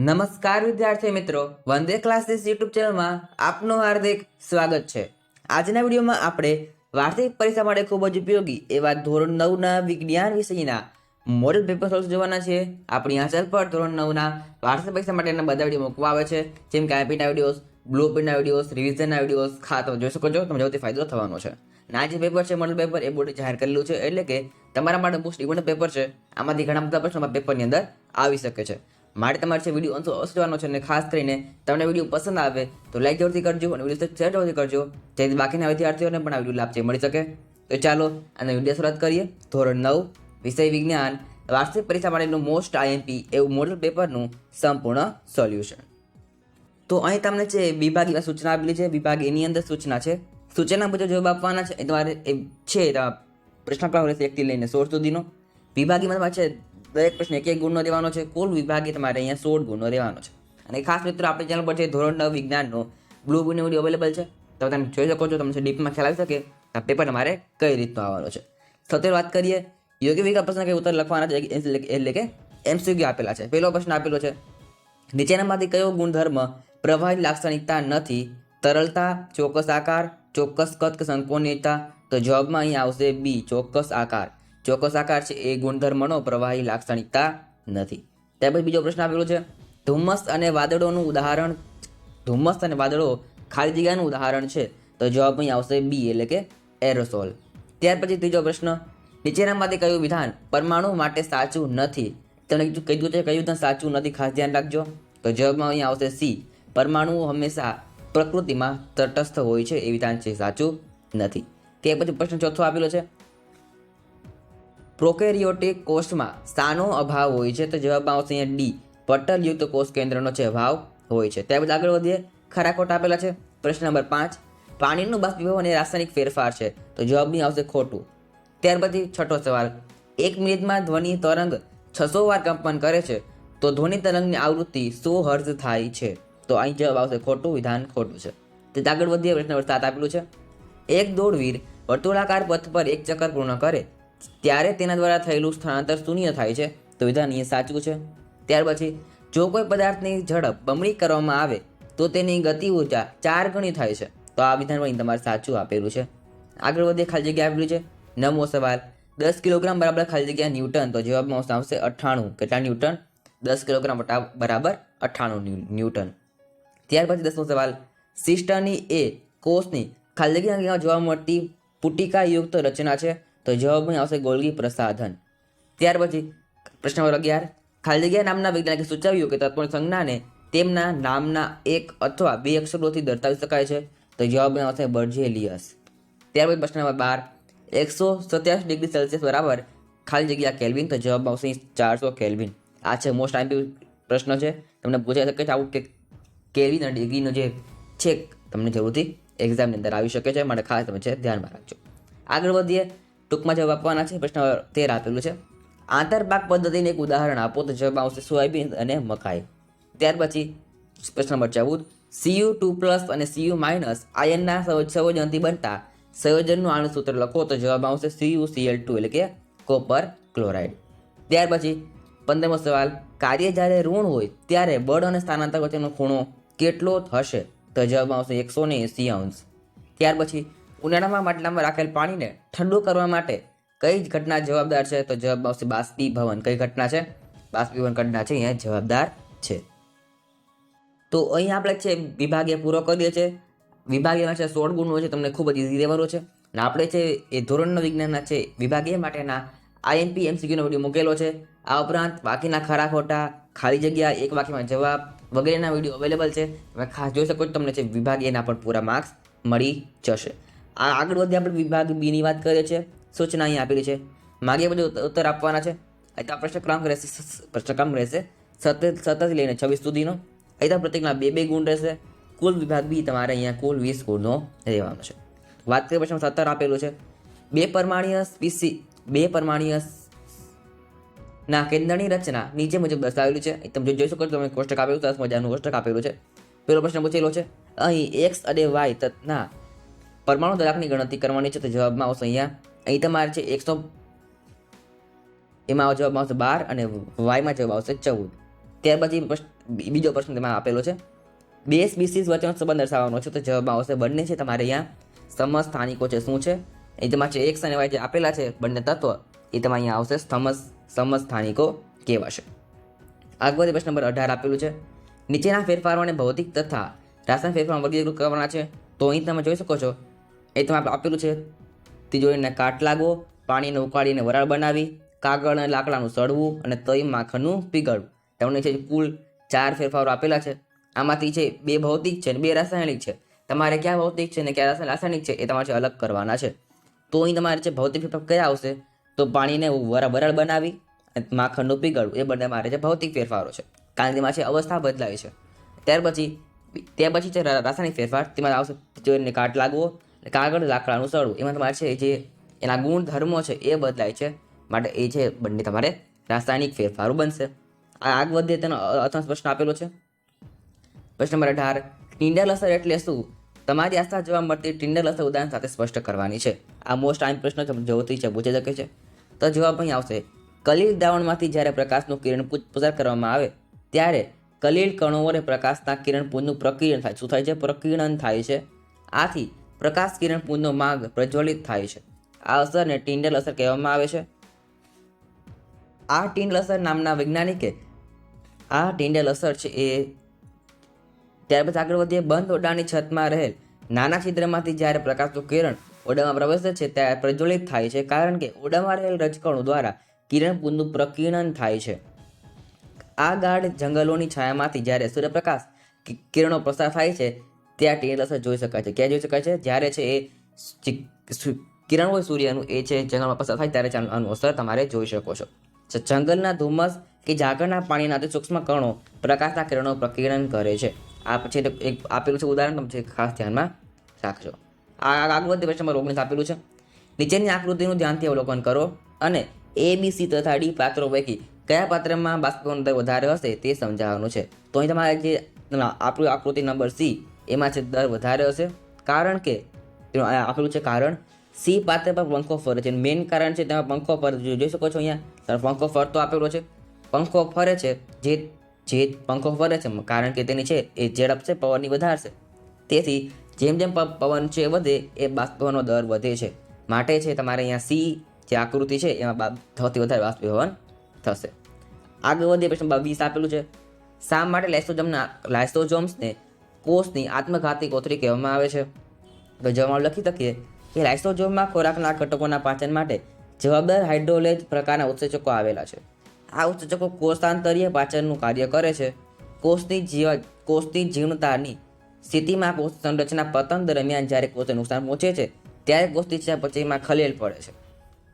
નમસ્કાર વિદ્યાર્થી મિત્રો, વંદે ક્લાસીસ યુટ્યુબ ચેનલમાં આપનું હાર્દિક સ્વાગત છે। આજના વિડીયોમાં આપણે વાર્ષિક પરીક્ષા માટે ખૂબ જ ઉપયોગી એવા ધોરણ 9ના વિજ્ઞાન વિષયના મોડેલ પેપર સોલ્વ જોવાના છે। આપણી આ ચેનલ પર ધોરણ 9ના વાર્ષિક પરીક્ષા માટેના બધા વિડીયો મૂકવા આવે છે, જેમ કે આઈપીના વિડીયોઝ, બ્લુ પ્રિન્ટના વિડીયોઝ, રિવિઝનના વિડીયોઝ, ખાતો જોઈ શકો છો, તમને સૌથી ફાયદો થવાનો છે। અને આ જે પેપર છે મોડેલ પેપર એ બોર્ડે જાહેર કરેલું છે, એટલે કે તમારા માટે મોસ્ટ ઇમ્પોર્ટન્ટ પેપર છે। આમાંથી ઘણા બધા પ્રશ્નો પેપરની અંદર આવી શકે છે। માટે તમારે છે વિડીયો અંત અવશ્ય જોવાનો છે, અને ખાસ કરીને તમને વિડીયો પસંદ આવે તો લાઈક જરૂરથી કરજો અને વિડીયો શેર જરૂરથી કરજો, જેથી બાકીના વિદ્યાર્થીઓને પણ આ વિડીયો લાભ મળી શકે। તો ચાલો આનો વિડીયો શરૂઆત કરીએ। ધોરણ 9 વિષય વિજ્ઞાન વાર્ષિક પરીક્ષા માટેનું મોસ્ટ આઈએમપી એવું મોડલ પેપરનું સંપૂર્ણ સોલ્યુશન। તો અહીં તમને છે વિભાગીય સૂચના આપેલી છે। વિભાગ એની અંદર સૂચના છે, સૂચના મુજબ જવાબ આપવાના છે। એ તમારે છે પ્રશ્ન ક્રમ રહેશે 1 થી લઈને 16 સુધીનો। વિભાગીમાં તમારે છે દરેક પ્રશ્ન 1 ગુણનો દેવાનો છે। કુલ વિભાગે તમારે અહીંયા 16 ગુણનો દેવાનો છે। અને ખાસ મિત્રો આપણી ચેનલ પર છે ધોરણ 9 વિજ્ઞાનનો બ્લુ પ્રિન્ટ વિડીયો અવેલેબલ છે, તો તમે જોઈ શકો છો, તમને ડીપમાં ખ્યાલ આવી શકે આ પેપર તમારે કઈ રીતનો આવવાનો છે। સૌથી વાત કરીએ યોગ્ય વિકલ્પ પ્રશ્ન કે ઉત્તર લખવાના છે, એટલે કે એમસીક્યુ આપેલા છે। પહેલો પ્રશ્ન આપેલો છે, નીચેનામાંથી કયો ગુણધર્મ પ્રવાહી લાક્ષણિકતા નથી? તરલતા, ચોક્કસ આકાર, ચોક્કસ કદ કે સંકોચનીયતા? તો જવાબમાં અહીં આવશે બી, ચોક્કસ આકાર। ચોક્કસ આકાર છે એ ગુણધર્મનો પ્રવાહી લાક્ષણિકતા નથી। ત્યારબાદ બીજો પ્રશ્ન આપેલો છે, ધુમ્મસ અને વાદળોનું ઉદાહરણ, ધુમ્મસ અને વાદળો ખાલી જગ્યાનું ઉદાહરણ છે? તો જવાબ અહીં આવશે બી, એટલે કે એરોસોલ। ત્યાર પછી ત્રીજો પ્રશ્ન, નીચેનામાંથી કયું વિધાન પરમાણુ માટે સાચું નથી? તમને કીધું છે કયું વિધાન સાચું નથી, ખાસ ધ્યાન રાખજો। તો જવાબમાં અહીં આવશે સી, પરમાણુઓ હંમેશા પ્રકૃતિમાં તટસ્થ હોય છે એ વિધાન છે સાચું નથી। તે પછી પ્રશ્ન ચોથો આપેલો છે, પ્રોકેરિયોટિક કોષમાં શાનો અભાવ હોય છે? તો જવાબમાં આવશે અહીંયા ડી, પટલયુક્ત કોષ કેન્દ્રનો છે અભાવ હોય છે। ત્યારબાદ આગળ વધીએ, ખરા ખોટા આપેલા છે। પ્રશ્ન નંબર 5, પાણીનું બાષ્પીભવન એ રાસાયણિક ફેરફાર છે? તો જવાબની આવશે ખોટું। ત્યાર પછી છઠ્ઠો સવાલ, 1 મિનિટમાં ધ્વનિ તરંગ 600 વાર કંપન કરે છે, તો ધ્વનિ તરંગની આવૃત્તિ 100 હર્ટ્ઝ થાય છે? તો અહીં જવાબ આવશે ખોટું, વિધાન ખોટું છે। તે આગળ વધીએ, પ્રશ્ન નંબર 7 આપેલું છે, એક દોડવીર વર્તુળાકાર પથ પર 1 ચક્કર પૂર્ણ કરે ત્યારે તેના દ્વારા થયેલું સ્થળાંતર શૂન્ય થાય છે? તો વિધાન અહીંયા સાચું છે। ત્યાર પછી, જો કોઈ પદાર્થની ઝડપ બમણી કરવામાં આવે તો તેની ગતિ ઊર્જા 4 ગણી થાય છે? તો આ વિધાન પણ તમારે સાચું આપેલું છે। આગળ વધીએ, ખાલી જગ્યા આપેલું છે। 9મો સવાલ, 10 કિલોગ્રામ બરાબર ખાલી જગ્યા ન્યૂટન? તો જવાબમાં આવશે 98। કેટલા ન્યૂટન? 10 કિલોગ્રામ બરાબર 98 ન્યૂટન। ત્યાર પછી 10મો સવાલ, સિસ્ટની એ કોષની ખાલી જગ્યામાં જોવા મળતી પુટિકાયુક્ત રચના છે? તો જવાબમાં આવશે ગોલ્ગી પ્રસાધન। ત્યાર પછી પ્રશ્ન નંબર 11, ખાલી જગ્યા નામના વૈજ્ઞાનિકે સૂચવ્યું કે તત્વોની સંજ્ઞાને તેમના નામના 1 અથવા 2 અક્ષરોથી દર્શાવી શકાય છે? તો જવાબમાં આવશે બર્જેલિયસ। ત્યાર પછી પ્રશ્ન નંબર 12, 187 ડિગ્રી સેલ્સિયસ બરાબર ખાલી જગ્યા કેલ્વિન? તો જવાબમાં આવશે 400 કેલ્વિન। આ છે મોસ્ટ આઈમ્પી પ્રશ્ન છે, તમને પૂછાઈ શકે છે આવું કે કેલ્વિન અને ડિગ્રીનો જે છે તમને જરૂરથી એક્ઝામની અંદર આવી શકે છે, માટે ખાસ તમે છે ધ્યાનમાં રાખજો। આગળ વધીએ, ટૂંકમાં જવાબ આપવાના છે। પ્રશ્ન 13 આપેલું છે, આંતરપાક પદ્ધતિને એક ઉદાહરણ આપો? તો જવાબ આવશે સોયાબીન અને મકાઈ। ત્યાર પછી પ્રશ્ન નંબર 14, Cu2+ અને Cu- આયનના સંયોજનથી બનતા સંયોજનનું આણ્વિક સૂત્ર લખો? તો જવાબ આવશે CuCl2, એટલે કે કોપર ક્લોરાઇડ। ત્યાર પછી 15મો સવાલ, કાર્ય જ્યારે ઋણ હોય ત્યારે બળ અને સ્થાનાંતર વચ્ચેનો ખૂણો કેટલો હશે? તો જવાબ આવશે 180 અંશ। ત્યાર પછી ઉનાળામાં માટલામાં રાખેલ પાણીને ઠંડુ કરવા માટે કઈ ઘટના જવાબદાર છે? તો જવાબ આવશે બાષ્પીભવન। કઈ ઘટના છે? બાષ્પીભવન ઘટના છે અહીંયા જવાબદાર છે। તો અહીં આપણે છે વિભાગીય પૂરો કરીએ છીએ। વિભાગીયમાં છે 16 ગુણનો છે, તમને ખૂબ જ ઇઝી રહેવાનો છે। અને આપણે છે એ ધોરણના વિજ્ઞાનના છે વિભાગીય માટેના આઈએમપી એમસીક્યુનો વિડીયો મૂકેલો છે। આ ઉપરાંત બાકીના ખરા ખોટા, ખાલી જગ્યા, 1 વાક્યમાં જવાબ વગેરેના વિડીયો અવેલેબલ છે, તમે ખાસ જોઈ શકો છો, તમને છે વિભાગીયના પણ પૂરા માર્ક્સ મળી જશે। આ આગળ વધી આપણે વિભાગ બીની વાત કરીએ છીએ। સૂચના અહીં આપેલી છે, માગે બધું ઉત્તર આપવાના છે। અહીં તો પ્રશ્નક્રમ રહેશે 17 લઈને 26 સુધીનો। અહીં તો પ્રત્યેકના 2 ગુણ રહેશે। કુલ વિભાગ બી તમારે અહીંયા કુલ 20 ગુણનો રહેવાનો છે। વાત કરીએ પ્રશ્ન 17 આપેલું છે, 2 પરમાણ્વીય ના કેન્દ્રની રચના નીચે મુજબ દર્શાવેલું છે। તમે જોઈ શકો છો, તમે કોષ્ટક આપેલું, 10 મજાનું કોષ્ટક આપેલું છે। પેલો પ્રશ્ન પૂછેલો છે, અહીં x અને y તથા પરમાણુ દળાકની ગણતરી કરવાની છે? તો જવાબમાં આવશે અહીં તમારે છે 100, એમાં જવાબમાં આવશે 12 અને વાયમાં જવાબ આવશે 14। ત્યાર પછી બીજો પ્રશ્ન તેમાં આપેલો છે. બે સ્પીસીઝ વચ્ચેનો સંબંધ દર્શાવવાનો છે. તો જવાબમાં આવશે બંને છે. તમારે અહીંયા સમસ્થાનિકો છે શું છે એ તમારે જે એક્સ અને વાય જે આપેલા છે બંને તત્વ એ તમારે અહીંયા આવશે સમસ્થાનિકો કહેવાશે. આગળ પ્રશ્ન નંબર 18 આપેલું છે. નીચેના ફેરફારોને ભૌતિક તથા રાસાયણિક ફેરફારો વર્ગીકૃત કરવાના છે. તો અહીં તમે જોઈ શકો છો એ તમારે આપેલું છે તિજોરીને કાટ લાગવો, પાણીને ઉકાળીને વરાળ બનાવી, કાગળ અને લાકડાનું સળવું અને તઈ માખણનું પીગળવું. તમને છે કુલ 4 ફેરફારો આપેલા છે. આમાંથી છે 2 ભૌતિક છે અને 2 રાસાયણિક છે. તમારે ક્યાં ભૌતિક છે ને ક્યાં રાસાયણિક છે એ તમારે અલગ કરવાના છે. તો અહીં તમારે છે ભૌતિક ફેરફાર કયા આવશે? તો પાણીને વરાળ બનાવી અને માખણનું પીગળવું એ બંને મારે છે ભૌતિક ફેરફારો છે, કારણ કે તેમાં છે અવસ્થા બદલાય છે. ત્યાર પછી છે રાસાયણિક ફેરફાર. તેમાં આવશે તિજોરીને કાટ લાગવો, કાગળ લાકડાનું સળવું. એમાં તમારે છે જે એના ગુણધર્મો છે એ બદલાય છે, માટે એ છે બંને તમારે રાસાયણિક ફેરફારો બનશે. આગળ વધીએ તેનો અથાણું પ્રશ્ન આપેલો છે. પ્રશ્ન નંબર 18 ટિન્ડલ અસર એટલે શું? તમારી આસપાસ જોવા મળતી ટિન્ડલ અસર ઉદાહરણ સાથે સ્પષ્ટ કરવાની છે. આ મોસ્ટ ટાઈમ પ્રશ્ન જોતી છે પૂછી શકે છે. તો જવાબ અહીં આવશે કલીલ દ્રાવણમાંથી જ્યારે પ્રકાશનું કિરણ પસાર કરવામાં આવે ત્યારે કલીલ કણો વડે પ્રકાશના કિરણપુંજનું પ્રકીર્ણન થાય. શું થાય છે? પ્રકીર્ણન થાય છે. આથી પ્રકાશ કિરણપુંજનો માર્ગ પ્રજ્વલિત થાય છે. આ અસરને ટિન્ડલ અસર કહેવામાં આવે છે. આ ટિન્ડલ અસર નામના વૈજ્ઞાનિકે આ ટિન્ડલ અસર છે એ ત્યાર પછી આગળ વધીએ. બંધ ઓરડાની છતમાં રહેલ નાના છિદ્રમાંથી જ્યારે પ્રકાશનું કિરણ ઓરડામાં પ્રવેશે છે ત્યારે પ્રજ્વલિત થાય છે, કારણ કે ઓરડામાં રહેલ રજકણો દ્વારા કિરણપુંજનું પ્રકીર્ણન થાય છે. આ ગાઢ જંગલોની છાયામાંથી જ્યારે સૂર્યપ્રકાશ કિરણો પસાર થાય છે ત્યાં ટિન્ડલ અસર જોઈ શકાય છે. ક્યાં જોઈ શકાય છે? જ્યારે છે એ કિરણ હોય સૂર્યનું એ છે જંગલમાં પસાર થાય ત્યારે આનું અસર તમારે જોઈ શકો છો. જંગલના ધુમ્મસ કે ઝાકળના પાણીના અતિ સૂક્ષ્મ કણો પ્રકાશના કિરણો પ્રકીર્ણન કરે છે. આ પછી એક આપેલું છે ઉદાહરણ, તમે ખાસ ધ્યાનમાં રાખજો. આ આગળ વધી પ્રશ્ન નંબર 19 આપેલું છે. નીચેની આકૃતિનું ધ્યાનથી અવલોકન કરો અને ABC તથા D પાત્રો પૈકી કયા પાત્રમાં બાષ્પીભવન દર વધારે હશે તે સમજાવવાનું છે. તો અહીં તમારે જે આપણું આકૃતિ નંબર C એમાં છે દર વધારે હશે, કારણ કે આપેલું છે કારણ C પાત્ર પર પંખો ફરે છે. મેઇન કારણ છે તેમાં પંખો ફરે. જોઈ શકો છો અહીંયા પંખો ફરતો આપેલો છે. પંખો ફરે છે, જે પંખો ફરે છે કારણ કે તેની છે એ ઝડપ છે પવનની વધારશે. તેથી જેમ જેમ પવન છે વધે એ બાષ્પીભવનનો દર વધે છે. માટે છે તમારે અહીંયા C જે આકૃતિ છે એમાં સૌથી વધારે બાષ્પીભવન થશે. આગળ વધીએ પ્રશ્ન 20 આપેલું છે. શા માટે લાઇસોસોમ્સને કોષની આત્મઘાતી કોથળી કહેવામાં આવે છે? તો જવાબ લખી શકીએ કે લાઇસોસોમમાં ખોરાકના ઘટકોના પાચન માટે જવાબદાર હાઇડ્રોલેજ પ્રકારના ઉત્સેચકો આવેલા છે. આ ઉત્સેચકો કોષાંતરીય પાચનનું કાર્ય કરે છે. કોષની જીર્ણતાની સ્થિતિમાં કોષ સંરચના પતન દરમિયાન જ્યારે કોષને નુકસાન પહોંચે છે ત્યારે કોષની ચયાપચયમાં ખલેલ પડે છે.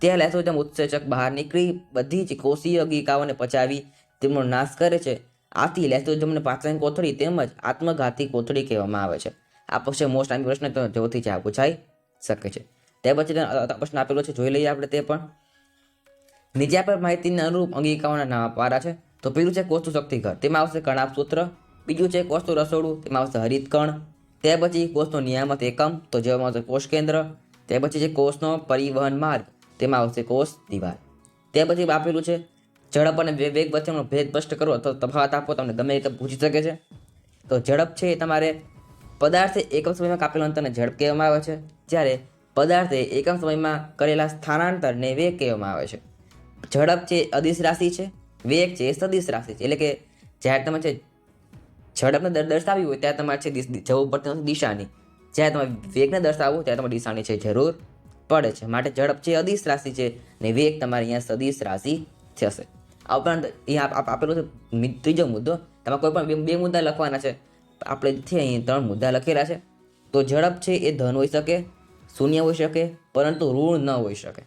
ત્યાં લાઇસોસોમ ઉત્સેચક બહાર નીકળી બધી જ કોષીય ગિકાઓને પચાવી તેમનો નાશ કરે છે. આથી લાઇસોસોમને પાચન કોથળી તેમજ આત્મઘાતી કોથળી કહેવામાં આવે છે. આ પછી મોસ્ટ આઈમ્પોર્ટન્ટ પ્રશ્ન જોથી છે આ પૂછાઈ શકે છે. તે પછી પ્રશ્ન આપેલો છે, જોઈ લઈએ આપણે તે પણ. નીચે આપેલ માહિતીને અનુરૂપ અંગિકાઓના નામ આપવાના છે. તો પેલું છે કોષનું શક્તિઘર, તેમાં આવશે કણાભ સૂત્ર. બીજું છે કોષનું રસોડું, તેમાં આવશે હરિતકણ. ત્યાર પછી કોષનો નિયામક એકમ, તો જેમાં આવશે કોષ કેન્દ્ર. ત્યાર પછી છે કોષનો પરિવહન માર્ગ, તેમાં આવશે કોષ દિવાલ. ત્યાર પછી આપેલું છે ઝડપ અને વેગ વચ્ચેનો ભેદ સ્પષ્ટ કરો અથવા તફાવત આપો, તમને ગમે રીતે પૂછી શકે છે. તો ઝડપ છે એ તમારે પદાર્થે એકમ સમયમાં કાપેલા અંતરને ઝડપ કહેવામાં આવે છે, જ્યારે પદાર્થે એકમ સમયમાં કરેલા સ્થાનાંતરને વેગ કહેવામાં આવે છે. ઝડપ છે અદિશ રાશિ છે, વેગ છે એ સદિશ રાશિ છે. એટલે કે જ્યારે તમે છે ઝડપને દર્શાવી હોય ત્યારે તમારે છે જવું પડતું દિશાની, જ્યારે તમે વેગને દર્શાવો ત્યારે તમારે દિશાની છે જરૂર પડે છે. માટે ઝડપ છે અદિશ રાશિ છે અને વેગ તમારે અહીંયા સદિશ રાશિ થશે. આ ઉપરાંત અહીંયા આપેલો છે ત્રીજો મુદ્દો. તમે કોઈ પણ બે મુદ્દા લખવાના છે, આપણે છે અહીં 3 મુદ્દા લખેલા છે. તો ઝડપ છે એ ધન હોઈ શકે, શૂન્ય હોઈ શકે, પરંતુ ઋણ ન હોઈ શકે.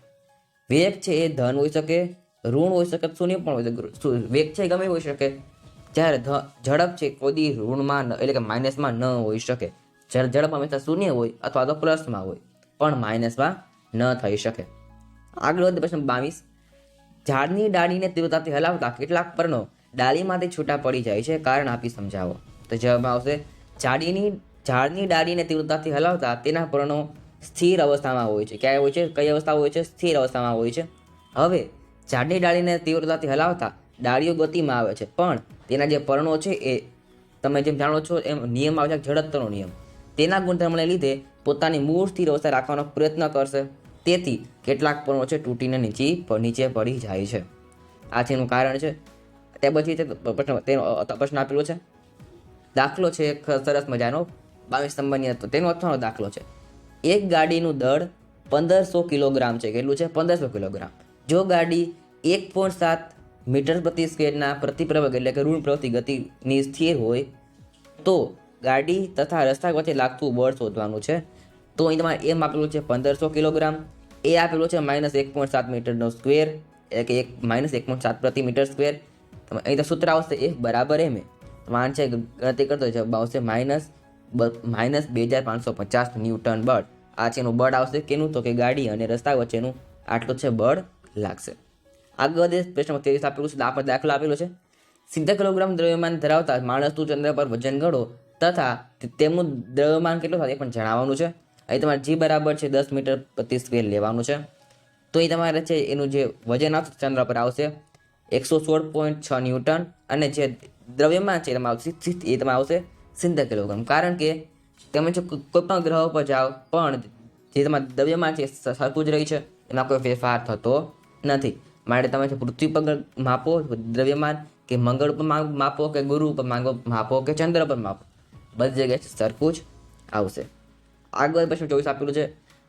વેગ છે એ ધન હોઈ શકે, ઋણ હોઈ શકે, શૂન્ય પણ હોઈ શકે. વેગ છે ગમે હોઈ શકે, જ્યારે ઝડપ છે કોઈ ઋણમાં એટલે કે માઇનસમાં ન હોઈ શકે. જ્યારે ઝડપ હંમેશા શૂન્ય હોય અથવા તો પ્લસમાં હોય, પણ માઇનસમાં ન થઈ શકે. આગળ વધે પ્રશ્ન 22. ઝાડની ડાળીને તીવ્રતાથી હલાવતા કેટલાક પર્ણો ડાળીમાંથી છૂટા પડી જાય છે, કારણ આપી સમજાવો. તો જવાબમાં આવશે ઝાડની ડાળીને તીવ્રતાથી હલાવતા તેના પર્ણો સ્થિર અવસ્થામાં હોય છે. ક્યાં હોય છે? કઈ અવસ્થા હોય છે? સ્થિર અવસ્થામાં હોય છે. હવે ઝાડની ડાળીને તીવ્રતાથી હલાવતા ડાળીઓ ગતિમાં આવે છે, પણ તેના જે પર્ણો છે એ તમે જેમ જાણો છો એમ નિયમ આવે છે જડત્વનો નિયમ. તેના ગુણધર્મને લીધે પોતાની મૂળ સ્થિર અવસ્થા રાખવાનો પ્રયત્ન કરશે. તેથી કેટલાક પર્ણો છે તૂટીને નીચે પડી જાય છે. આ છે એનું કારણ છે. ત્યાર પછી તેનો પ્રશ્ન આપેલો છે. દાખલો છે એક સરસ મજાનો 22 નંબરની હતો. તેનો અથવાનો દાખલો છે. એક ગાડીનું દળ 1500 કિલોગ્રામ છે. કેટલું છે? 1500 કિલોગ્રામ. જો ગાડી 1.7 મીટર પ્રતિ સ્ક્વેરના પ્રતિપ્રવગ એટલે કે ઋણ પ્રવૃત્તિ ગતિની સ્થિર હોય તો ગાડી તથા રસ્તા વચ્ચે લાગતું બળ શોધવાનું છે. તો અહીં તમારે એમ આપેલું છે 1500 કિલોગ્રામ, એ આપેલું છે -1.7 મીટરનો સ્ક્વેર એટલે કે -1.7 પ્રતિ મીટર સ્ક્વેર. અહીં તો સૂત્ર આવશે F બરાબર m. માન છે ગણતરી કરતો જવાબ આવશે -2550 ન્યૂટન બળ. આ છે એનું બળ આવશે. કેનું? તો કે ગાડી અને રસ્તા વચ્ચેનું આટલું છે બળ લાગશે. આગળ વધે પ્રશ્ન 23 આપેલું છે. આપણે દાખલો આપેલો છે. 70 કિલોગ્રામ દ્રવ્યમાન ધરાવતા માણસનું ચંદ્ર પર વજન ગણો તથા તેમનું દ્રવ્યમાન કેટલું થાય એ પણ જણાવવાનું છે. અહીં તમારે G બરાબર છે 10 મીટર પ્રતિ સ્ક્વેર લેવાનું છે. તો અહીં તમારે છે એનું જે વજન આવશે ચંદ્ર પર આવશે 116.6 ન્યૂટન અને જે દ્રવ્યમાન છે એ તમારે આવશે 70 કિલોગ્રામ. કારણ કે તમે જો કોઈ પણ ગ્રહ પર જાઓ પણ જે તમારું દ્રવ્યમાન છે સરખું જ રહી છે, એમાં કોઈ ફેરફાર થતો નથી. માટે તમે પૃથ્વી પર માપો દ્રવ્યમાન કે મંગળ પર માપો કે ગુરુ પર માપો કે ચંદ્ર પર માપો, બધી જગ્યાએ સરખું જ આવશે. આગળ પ્રશ્ન 24 આપેલું છે.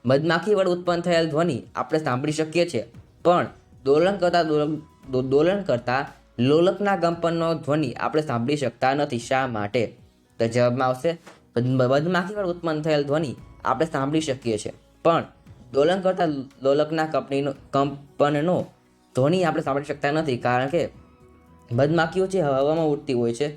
મધમાખી વડે ઉત્પન્ન થયેલ ધ્વનિ આપણે સાંભળી શકીએ છીએ, પણ દોલન કરતા લોલકના કંપનનો ધ્વનિ આપણે સાંભળી શકતા નથી. શા માટે? તો જવાબમાં આવશે મધમાખી વડે ઉત્પન્ન થયેલ ધ્વનિ આપણે સાંભળી શકીએ છીએ, પણ દોલન કરતા લોલકના કંપનનો ધ્વનિ આપણે સાંભળી શકતા નથી. કારણ કે મધમાખીઓ જે હવામાં ઉડતી હોય છે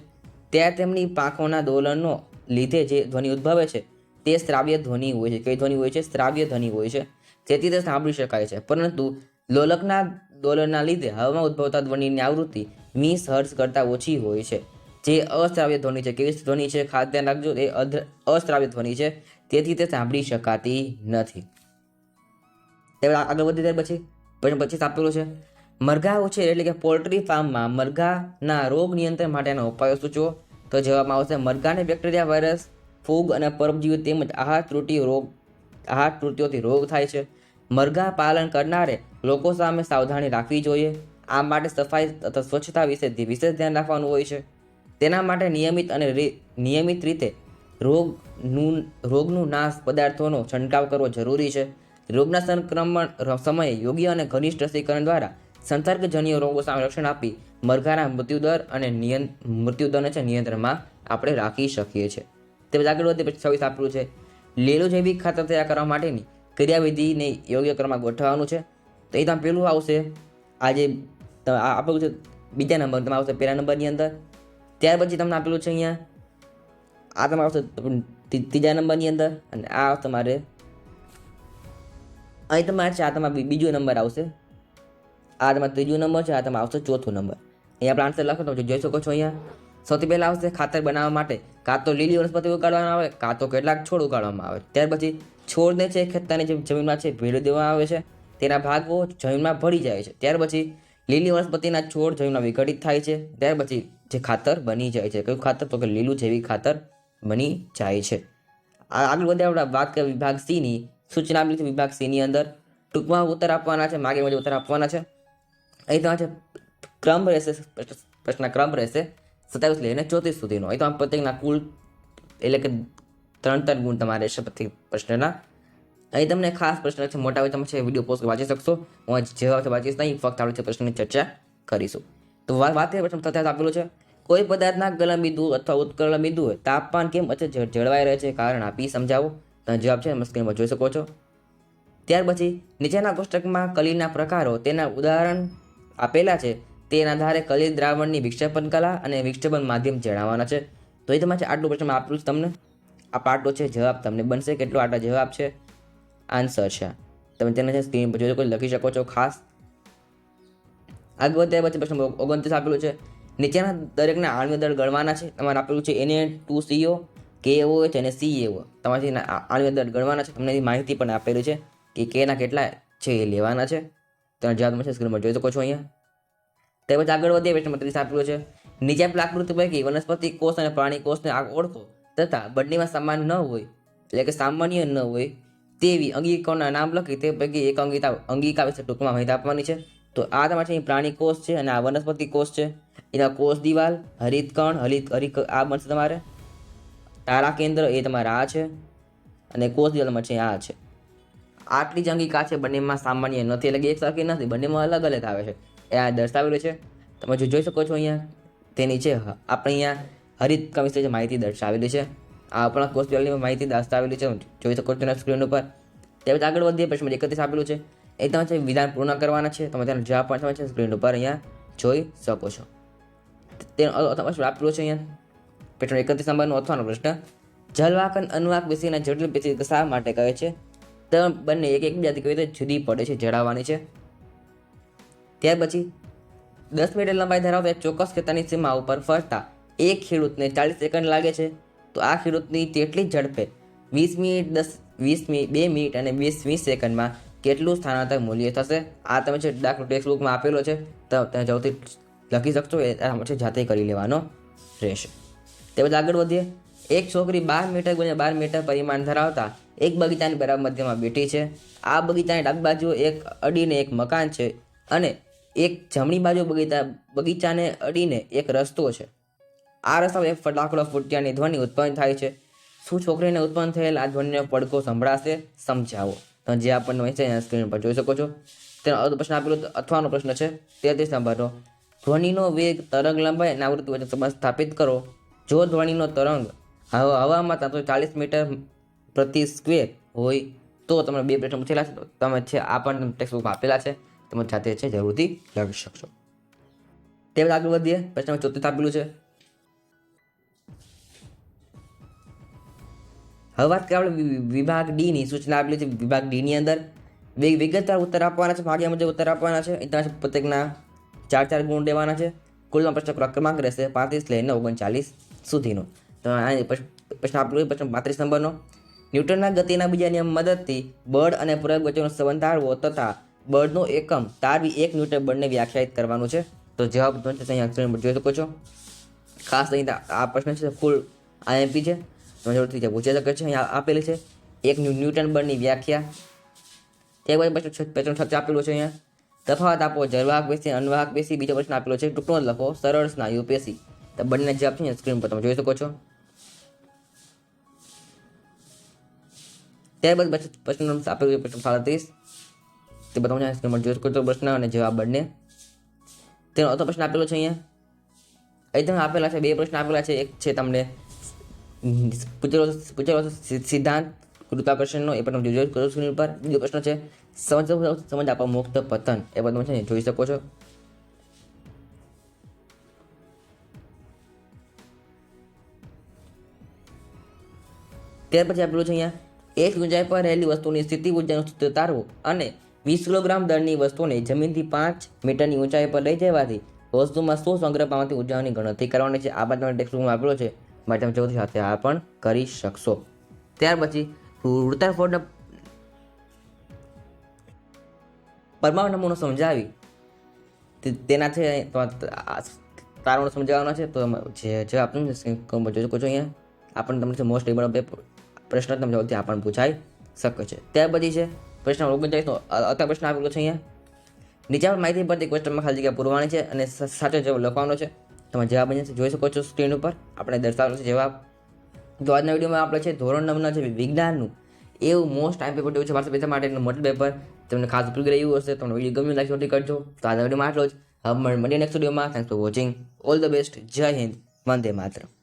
ત્યાં તેમની પાંખોના દોલનનો લીધે જે ધ્વનિ ઉદ્ભવે છે તે શ્રાવ્ય ધ્વનિ હોય છે. કઈ ધ્વનિ હોય છે? શ્રાવ્ય ધ્વનિ હોય છે. તેથી તે સાંભળી શકાય છે. પરંતુ લોલકના દોલનના લીધે હવામાં ઉદ્ભવતા ધ્વનિની આવૃત્તિ 20 હર્ટ્ઝ કરતાં ઓછી હોય છે, જે અશ્રાવ્ય ધ્વનિ છે. કેવી ધ્વનિ છે? ખાસ ધ્યાન રાખજો, એ અશ્રાવ્ય ધ્વનિ છે. તેથી તે સાંભળી શકાતી નથી. આગળ વધી ત્યાર પછી પ્રશ્ન 25 આપેલું છે. મરઘા ઉછેર એટલે કે પોલ્ટ્રી ફાર્મમાં મરઘાના રોગ નિયંત્રણ માટેના ઉપાયો સૂચવો. તો જવાબમાં આવશે મરઘાને બેક્ટેરિયા, વાયરસ, ફૂગ અને પરજીવી તેમજ આહાર ત્રુટિઓથી રોગ થાય છે. મરઘા પાલન કરનારે લોકો સામે સાવધાની રાખવી જોઈએ. આ માટે સફાઈ તથા સ્વચ્છતા વિશે વિશેષ ધ્યાન રાખવાનું હોય છે. તેના માટે નિયમિત રીતે રોગનું નાશ પદાર્થોનો છંટકાવ કરવો જરૂરી છે. રોગના સંક્રમણ સમયે યોગ્ય અને ઘનિષ્ઠ રસીકરણ દ્વારા સંસર્ગજન્ય રોગો સામે રક્ષણ આપી મરઘાના મૃત્યુદરને છે નિયંત્રણમાં આપણે રાખી શકીએ છીએ. તે પછી આગળ વધે પછી 26 આપેલું છે. લીલું જૈવિક ખાતર તૈયાર કરવા માટેની ક્રિયાવિધિને યોગ્ય ક્રમમાં ગોઠવવાનું છે. તો એ તમે પેલું આવશે આજે આપેલું છે બીજા નંબર તમારે આવશે પહેલા નંબરની અંદર. ત્યાર પછી તમને આપેલું છે અહીંયા આ તમારે આવશે ત્રીજા નંબરની અંદર અને આ તમારે અહીં તમારે છે આ તમારે બીજો નંબર આવશે. આ તમારે ત્રીજો નંબર છે, આ તમારે આવશે ચોથો નંબર. અહીંયા આપણે આન્સર લખો તમે જોઈ શકો છો. અહીંયા સૌથી પહેલાં આવશે ખાતર બનાવવા માટે કાં તો લીલી વનસ્પતિ ઉગાડવામાં આવે કાં તો કેટલાક છોડ ઉગાડવામાં આવે. ત્યાર પછી છોડને છે ખેતરની જે જમીનમાં છે ભેળવી દેવામાં આવે છે, તેના ભાગો જમીનમાં ભળી જાય છે. ત્યાર પછી લીલી વનસ્પતિના છોડ જમીનમાં વિઘટિત થાય છે. ત્યાર પછી જે ખાતર બની જાય છે, કયું ખાતર? તો કે લીલું જૈવિક ખાતર બની જાય છે. આગળ વધે આપણે વાત કરીએ વિભાગ સી ની. સૂચના આપેલી છે વિભાગ સી ની અંદર. ટૂંકમાં ઉત્તર આપવાના છે, માગે મુજબ ઉત્તર આપવાના છે. અહીં તમારે ક્રમ રહેશે, પ્રશ્ન ક્રમ રહેશે 27 લઈને 34 સુધીનો. અહીં તો આમ પ્રત્યેકના કુલ એટલે કે 3 ગુણ તમારે રહેશે પ્રત્યેક પ્રશ્નના. અહીં તમને ખાસ પ્રશ્ન છે મોટા હોય તમે છે વિડીયો પોસ્ટ વાંચી શકશો. હું જવાબ વાંચીશ નહીં, ફક્ત આપણે પ્રશ્નની ચર્ચા કરીશું. તો વાત એ પ્રશ્ન 27 આપેલું છે. કોઈ પદાર્થના ગલન બિંદુ અથવા ઉત્કલન બિંદુ તાપમાન કેમ જળવાઈ રહે છે? કારણ આપી સમજાવો. તમે જવાબ છે સ્ક્રીન પર જોઈ શકો છો. ત્યાર પછી નીચેના કોષ્ટકમાં કલીના પ્રકારો તેના ઉદાહરણ આપેલા છે, તેના આધારે કલી દ્રાવણની વિક્ષેપન કલા અને વિક્ષેપન માધ્યમ જણાવવાના છે. તો એ તમારે આટલું પ્રશ્ન આપ્યું તમને. આ પાર્ટો છે જવાબ તમને બનશે. કેટલો આટલા જવાબ છે? આન્સર છે. તમે તેને છે સ્ક્રીન પર જોઈ શકો, લખી શકો છો ખાસ. આગળ વધ્યા પછી પ્રશ્ન 29 આપેલું છે. નીચેના દરેકના આણ્વિક દળ ગણવાના છે. તમારે આપેલું છે Na2CO, KOH અને CaO. તમારે આણ્વિક દળ ગણવાના છે. તમને માહિતી પણ આપેલી છે કે કેના કેટલા છે એ લેવાના છે. તમે જવાબ મળશે સ્ક્રીન પર જોઈ શકો છો અહીંયા. પછી આગળ વધીએ પ્રશ્ન નંબર 30 આપેલો છે નીચે આપેલ આકૃતિ પૈકી વનસ્પતિ કોષ અને પ્રાણી કોષને ઓળખો તથા બંનેમાં સમાન ન હોય એટલે કે સામાન્ય ન હોય તેવી અંગિકાઓના નામ લખી તે પૈકી એક અંગિકા વિશે ટૂંકમાં માહિતી આપવાની છે. તો આ તમારે છે પ્રાણી કોષ છે અને આ વનસ્પતિ કોષ છે. એના કોષ દિવાલ, હરિતકણ, આ બનશે તમારે. તારા કેન્દ્ર એ તમારે આ છે અને કોષ દિવાલમાં છે આ છે. આટલી જ અંગિકા છે, બંનેમાં સામાન્ય નથી એટલે કે એક સરખી નથી, બંનેમાં અલગ અલગ આવે છે. એ આ દર્શાવેલું છે. તમે જોઈ શકો છો અહીંયા તેની છે આપણે અહીંયા હરિતકણ વિશે જે માહિતી દર્શાવેલી છે. આ આપણા કોષ દિવાલની માહિતી દર્શાવેલી છે, જોઈ શકો છો સ્ક્રીન ઉપર. ત્યારબાદ આગળ વધીએ પ્રશ્ન 31 આપેલું છે એ તમે છે વિધાન પૂર્ણ કરવાના છે. તમે તેનો જવાબ પણ તમે છે સ્ક્રીન ઉપર અહીંયા જોઈ શકો છો. તેનો આપેલું છે અહીંયા પ્રશ્ન 31 નંબરનો અથવાનો પ્રશ્ન જલવાહક અને અનુવાહક પેશીના જટિલ પેશી શા માટે કહે છે? તો બંને એકબીજાથી કઈ રીતે જુદી પડે છે જણાવવાની છે. ત્યાર પછી 10 મીટર લંબાઈ ધરાવતા એક ચોક્કસ ખેતરની સીમા ઉપર ફરતા એક ખેડૂતને 40 સેકન્ડ લાગે છે. તો આ ખેડૂતની તેટલી જ ઝડપે 20 મિનિટ 2 મિનિટ અને 20 સેકન્ડમાં કેટલું સ્થાનાંતર મૂલ્ય થશે? આ તમે છે દાખલો ટેક્સ્ટ બુકમાં આપેલો છે, તો તમે જલ્દી લખી શકશો. એ જાતે કરી લેવાનો રહેશે. તે પછી આગળ વધીએ. એક છોકરી 12 મીટર ગુણ્યા 12 મીટર પરિમાણ ધરાવતા એક બગીચાની બરાબર મધ્યમાં બેઠી છે. આ બગીચાની ડાબી બાજુ એક અડીને એક મકાન છે અને એક જમણી બાજુ બગીચાને અડીને એક રસ્તો છે. આ રસ્તામાં એક ફટાકડો ફૂટ્યાની ધ્વનિ ઉત્પન્ન થાય છે. શું છોકરીને ઉત્પન્ન થયેલ આ ધ્વનિનો પડઘો સંભળાશે? સમજાવો. તો જે આપણને સ્ક્રીન પર જોઈ શકો છો. તેનો પ્રશ્ન આપેલો અથવાનો પ્રશ્ન છે 33 નંબરનો. ધ્વનિનો વેગ, તરંગ લંબાઈ અને આવૃત્તિ વચ્ચે સંબંધ સ્થાપિત કરો. જો ધ્વનિનો તરંગ હવામાં 340 મીટર પ્રતિ સ્ક્વેર હોય તો તમને બે પ્રશ્ન પૂછેલા છે. તમે છે આ પણ ટેક્સ્ટબુકમાં આપેલા છે, તમે જાતે છે જરૂરથી લખી શકશો. તે આગળ વધીએ. પ્રશ્ન 34 આપેલું છે. હવે વાત કરીએ આપણે વિભાગ ડી ની સૂચના આપેલી છે. વિભાગ ડી ની અંદર વિગતવાર ઉત્તર આપવાના છે, ભાગ્યા મુજબ ઉત્તર આપવાના છે. ત્યાં પ્રત્યેકના 4 ગુણ દેવાના છે. કુલનો પ્રશ્ન ક્રમાંક રહેશે 35 લઈને 39 સુધીનો. તો આ પ્રશ્ન આપેલો પ્રશ્ન 35 નંબરનો. ન્યૂટનના ગતિના બીજા નિયમ મદદથી બળ અને પ્રયોગ વચ્ચેનો સંબંધ તારવો તથા બળનો એકમ તારવી 1 ન્યૂટન બળને વ્યાખ્યાયિત કરવાનું છે. તો જવાબ અહીંયા સ્ક્રીન પર જોઈ શકો છો. ખાસ અહીં આ પ્રશ્ન છે ફૂલ આઈએમપી છે, તમે જરૂરથી પૂછી શકે છે. અહીંયા આપેલી છે 1 ન્યૂટન બળની વ્યાખ્યા. ત્યારબાદ પ્રશ્ન 6 આપેલું છે. અહીંયા તફાવત આપો જલવાહક પેશી અનુવાહક પેશી. બીજો પ્રશ્ન આપેલો છે ટૂંકનો લખો સરળ સ્નાયુ પેશી. તો બંને જવાબ છે સ્ક્રીન પર તમે જોઈ શકો છો. ત્યારબાદ પ્રશ્ન આપેલું પ્રશ્ન 37 તે બધા સ્ક્રીન પર જોઈ શકો છો પ્રશ્ન અને જવાબ બંને. તેનો અર્થ પ્રશ્ન આપેલો છે. અહીં તમે આપેલા છે 2 પ્રશ્ન આપેલા છે. એક છે તમને પૂછેલો સિદ્ધાંત ગુરુત્વાકર્ષણનો, એ પણ તમે જોઈ શકો સ્ક્રીન પર. બીજો પ્રશ્ન છે સમજ આપો મુક્ત પતન, એ બધું છે જોઈ શકો છો. ત્યાર પછી આપેલું છે અહીંયા એક ઊંચાઈ પર રહેલી વસ્તુની સ્થિતિ ઊર્જાનું સૂત્ર તારવું અને 20 કિલોગ્રામ દળની વસ્તુને જમીનથી 5 મીટરની ઊંચાઈ પર લઈ જવાથી વસ્તુમાં શું સંગ્રહ પામતી ઊર્જાની ગણતરી કરવાની છે. આ બાદ તમે ટેક્સ્ટબુકમાં આપેલો છે, માટે તમે જલ્દી સાથે આ પણ કરી શકશો. ત્યાર પછી રુધરફોર્ડના પરમાણુ નમૂનો સમજાવી તેના છે તારણો સમજાવવાનો છે. તો જે આપણે જોઈ શકો છો અહીંયા આપણને તમને મોસ્ટ ઇમ્પોર્ટન્ટ પ્રશ્ન તમે જલ્દી આ પણ પૂછાઈ શકે છે. ત્યાર પછી છે પ્રશ્ન 39નો અત્યારે પ્રશ્ન આપેલો છે. અહીંયા નીચે માહિતી પરથી ક્વેશ્ચનમાં ખાલી જગ્યા પૂરવાની છે અને સાચો જવાબ લખવાનો છે. તમે જવાબ અહીંયા જોઈ શકો છો સ્ક્રીન ઉપર આપણે દર્શાવેલો છે જવાબ. તો આજના વિડીયોમાં આપણે છે ધોરણ 9ના છે વિજ્ઞાનનું એવું મોસ્ટ ટાઈમ પેપર છે મારા પેપર માટેનું મોટું પેપર. તમને ખાસ ઉપયોગી રહ્યું હશે. તમને વિડીયો ગમ્યું લાઈક કરજો. તો આજના વિડીયોમાં આટલો જ. હવે મળીએ નેક્સ્ટ વિડીયોમાં. Thanks for watching. All the best. જય હિન્દ. વંદે માતરમ.